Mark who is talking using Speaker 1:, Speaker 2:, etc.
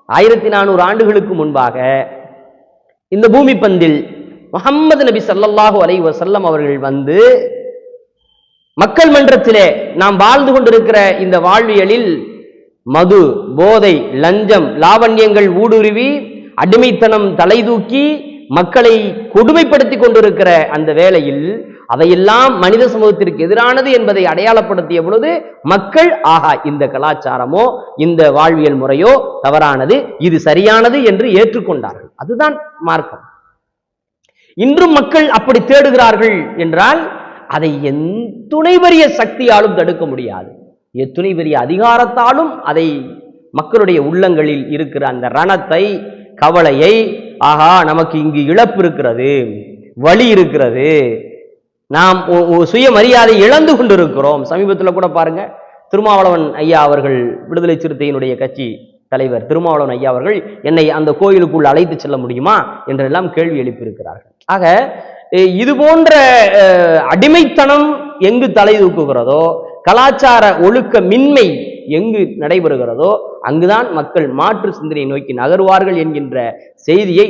Speaker 1: 1400 ஆண்டுகளுக்கு முன்பாக இந்த பூமி பந்தில் முஹம்மது நபி ஸல்லல்லாஹு அலைஹி வஸல்லம் அவர்கள் வந்து மக்கள் மன்றத்திலே நாம் வாழ்ந்து கொண்டிருக்கிற இந்த வாழ்வியலில் மது, போதை, லஞ்சம், லாவண்யங்கள் ஊடுருவி அடிமைத்தனம் தலை தூக்கி மக்களை கொடுமைப்படுத்தி கொண்டிருக்கிற அந்த வேளையில் அதையெல்லாம் மனித சமூகத்திற்கு எதிரானது என்பதை அடையாளப்படுத்திய பொழுது மக்கள் ஆகா இந்த கலாச்சாரமோ இந்த வாழ்வியல் முறையோ தவறானது, இது சரியானது என்று ஏற்றுக்கொண்டார்கள். அதுதான் மார்க்கம். இன்றும் மக்கள் அப்படி தேடுகிறார்கள் என்றால் அதை எத்துணை பெரிய சக்தியாலும் தடுக்க முடியாது, எத்துணை பெரிய அதிகாரத்தாலும் அதை மக்களுடைய உள்ளங்களில் இருக்கிற அந்த ரணத்தை, கவலையை, ஆகா நமக்கு இங்கு இழப்பு இருக்கிறது, வலி இருக்கிறது, நாம் சுயமரியாதை இழந்து கொண்டிருக்கிறோம். சமீபத்தில் கூட பாருங்க, திருமாவளவன் ஐயா அவர்கள், விடுதலை சிறுத்தையினுடைய கட்சி தலைவர் திருமாவளவன் ஐயா அவர்கள் என்னை அந்த கோயிலுக்குள் அழைத்து செல்ல முடியுமா என்றெல்லாம் கேள்வி எழுப்பியிருக்கிறார்கள். ஆக இது போன்ற அடிமைத்தனம் எங்கு தலை தூக்குகிறதோ, கலாச்சார ஒழுக்க மின்மை எங்கு நடைபெறுகிறதோ அங்குதான் மக்கள் மாற்று சிந்தனையை நோக்கி நகருவார்கள் என்கின்ற செய்தியை